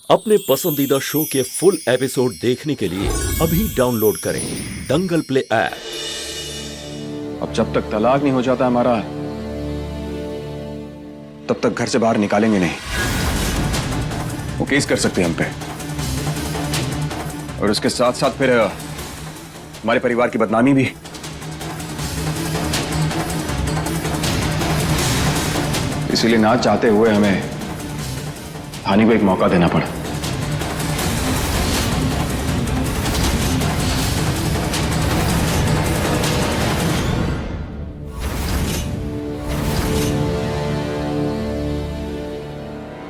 अपने पसंदीदा शो के फुल एपिसोड देखने के लिए अभी डाउनलोड करें दंगल प्ले ऐप। अब जब तक तलाक नहीं हो जाता हमारा, तब तक घर से बाहर निकालेंगे नहीं। वो केस कर सकते हैं हम पे, और उसके साथ साथ फिर हमारे परिवार की बदनामी भी। इसीलिए ना चाहते हुए हमें धानी को एक मौका देना पड़ा।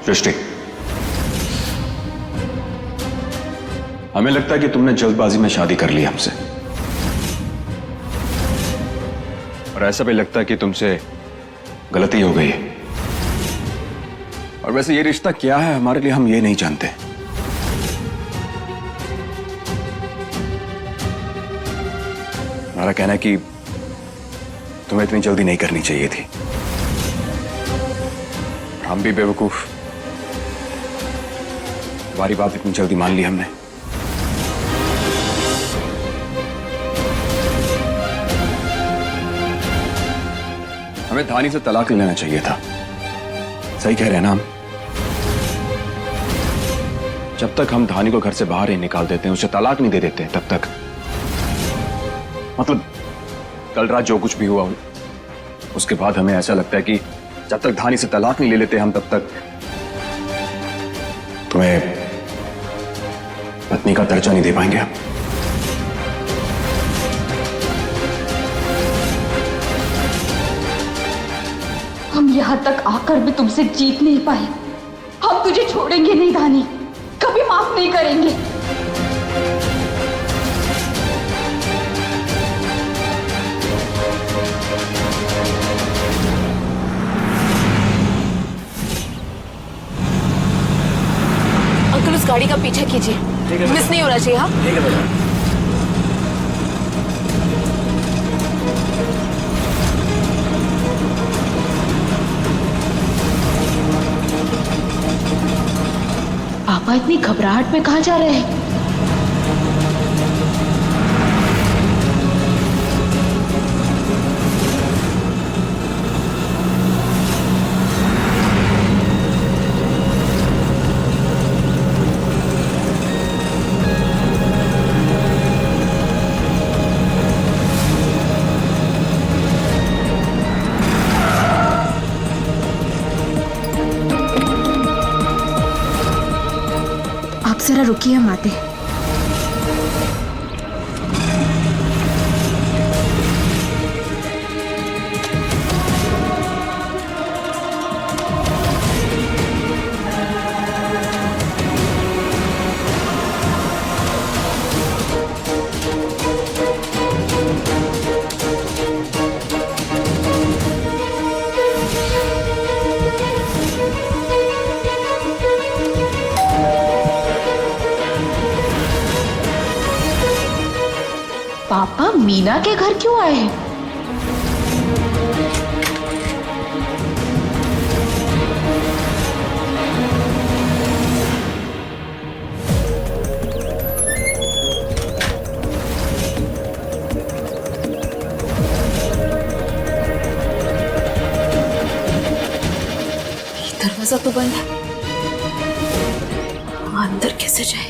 सृष्टि, हमें लगता है कि तुमने जल्दबाजी में शादी कर ली हमसे, और ऐसा भी लगता है कि तुमसे गलती हो गई है। और वैसे ये रिश्ता क्या है हमारे लिए, हम ये नहीं जानते। हमारा कहना है कि तुम्हें इतनी जल्दी नहीं करनी चाहिए थी। हम भी बेवकूफ, तुम्हारी बात इतनी जल्दी मान ली हमने। हमें धानी से तलाक लेना चाहिए था। सही कह रहे हैं ना हम? जब तक हम धानी को घर से बाहर ही निकाल देते हैं, उसे तलाक नहीं दे देते, तब तक, मतलब कल रात जो कुछ भी हुआ, उसके बाद हमें ऐसा लगता है कि जब तक धानी से तलाक नहीं ले लेते हम, तब तक तुम्हें पत्नी का दर्जा नहीं दे पाएंगे हम। हम यहाँ तक आकर भी तुमसे जीत नहीं पाए। हम तुझे छोड़ेंगे नहीं धानी, कभी माफ नहीं करेंगे। अंकल, उस गाड़ी का पीछा कीजिए, मिस नहीं होना चाहिए। हाँ, ठीक है बेटा। पापा इतनी घबराहट में कहाँ जा रहे हैं? जरा रुकिए, हम आते हैं। पापा मीना के घर क्यों आए हैं? ये दरवाजा तो बंद है, अंदर कैसे जाए?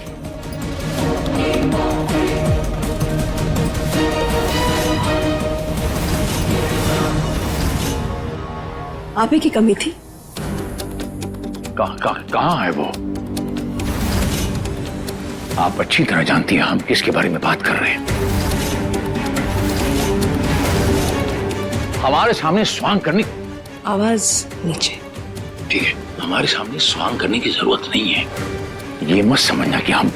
आप ही की कमी थी। कहाँ है वो? आप अच्छी तरह जानती हैं हम किसके बारे में बात कर रहे हैं। हमारे सामने स्वांग करने, आवाज नीचे। ठीक है, हमारे सामने स्वांग करने की जरूरत नहीं है। ये मत समझना कि हम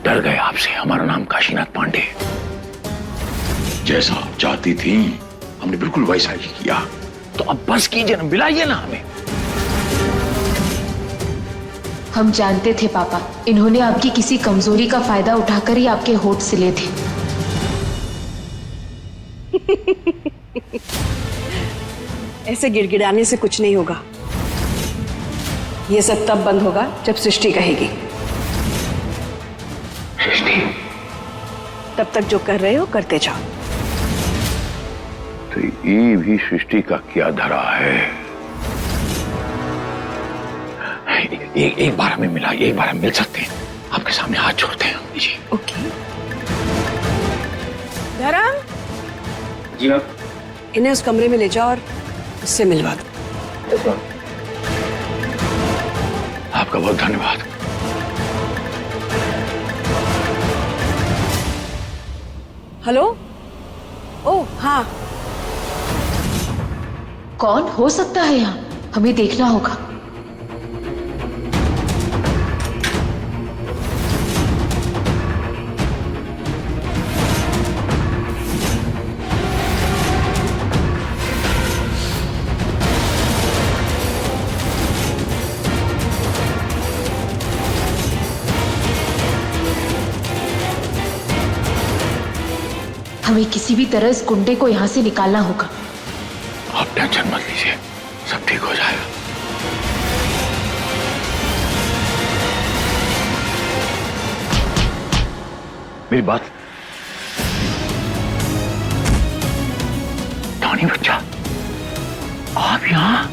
डर गए आपसे। हमारा नाम काशीनाथ पांडे है। जैसा आप चाहती थी हमने बिल्कुल वैसा ही किया। तो अब बस कीजिए ना, मिलाइए ना हमें। हम जानते थे पापा, इन्होंने आपकी किसी कमजोरी का फायदा उठाकर ही आपके होठ सिले थे। ऐसे गिड़गिड़ाने से कुछ नहीं होगा। ये सब तब बंद होगा जब सृष्टि कहेगी। सृष्टि, तब तक जो कर रहे हो करते जाओ। तो ये भी सृष्टि का क्या धरा है? एक बार हमें मिला, एक बार हम मिल सकते हैं। आपके सामने हाथ छोड़ते हैं जी। ओके। धर्म, जी मैम। इन्हें उस कमरे में ले जाओ और उससे मिलवा दो। आपका बहुत धन्यवाद। हेलो। ओ हाँ, कौन हो सकता है यहाँ? हमें देखना होगा। हमें किसी भी तरह इस गुंडे को यहाँ से निकालना होगा। आप टेंशन मत लीजिए, सब ठीक हो जाएगा। मेरी बात, धानी बच्चा, आप यहां?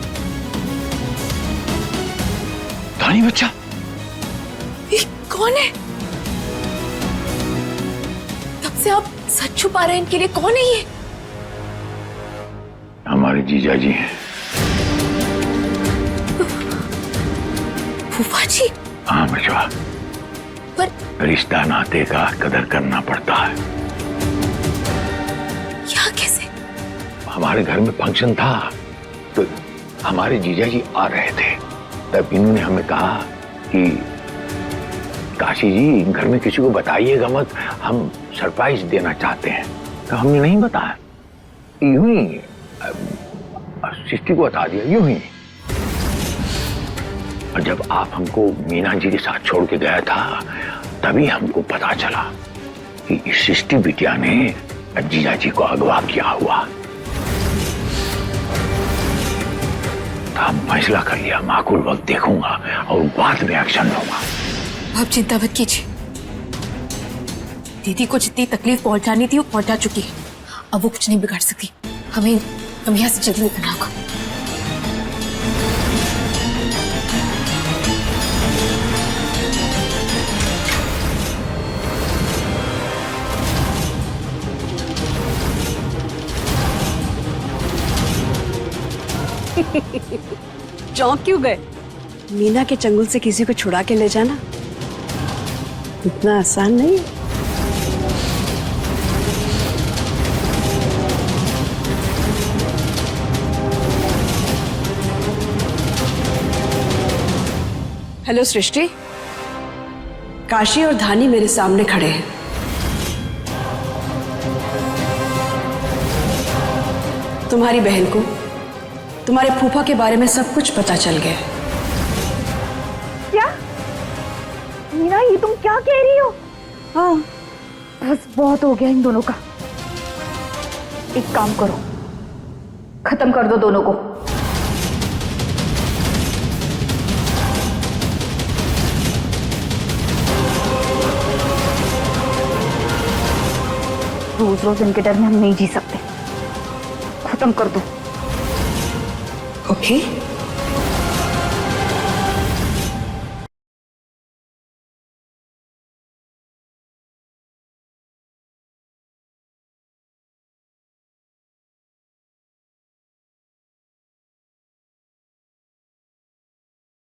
धानी बच्चा, ये कौन है? तब से आप सच छुपा रहे हैं इनके लिए। कौन है ये? हमारे जीजा जी हैं। फूफा जी? हाँ बचवा, पर रिश्ता नाते का कदर करना पड़ता है। यहाँ कैसे? हमारे घर में फंक्शन था तो हमारे जीजा जी आ रहे थे, तब इन्होंने हमें कहा कि काशी जी घर में किसी को बताइएगा मत, हम सरप्राइज देना चाहते हैं। तो हमने नहीं बताया, यूं ही सृष्टि को बता दिया, यूं ही। और जब आप हमको मीना जी के साथ छोड़ के गया था तभी हमको पता चला कि इस सृष्टि बिटिया ने जीजा जी को अगवा किया हुआ। तो हम फैसला कर लिया, माकूल वक्त देखूंगा और बाद में एक्शन लूंगा। आप चिंता मत कीजिए, दीदी को जितनी तकलीफ पहुंचानी थी वो पहुंचा चुकी है। अब वो कुछ नहीं बिगाड़ सकती। हमें यहाँ से जल्दी निकलना होगा। चौंक क्यों गए? मीना के चंगुल से किसी को छुड़ा के ले जाना इतना आसान नहीं है। हेलो सृष्टि, काशी और धानी मेरे सामने खड़े हैं। तुम्हारी बहन को तुम्हारे फूफा के बारे में सब कुछ पता चल गया। क्या? मीना, ये तुम क्या कह रही हो? हाँ, बस बहुत हो गया इन दोनों का। एक काम करो, खत्म कर दो दोनों को। रोज रोज इनके डर में हम नहीं जी सकते। खत्म कर दो। ओके।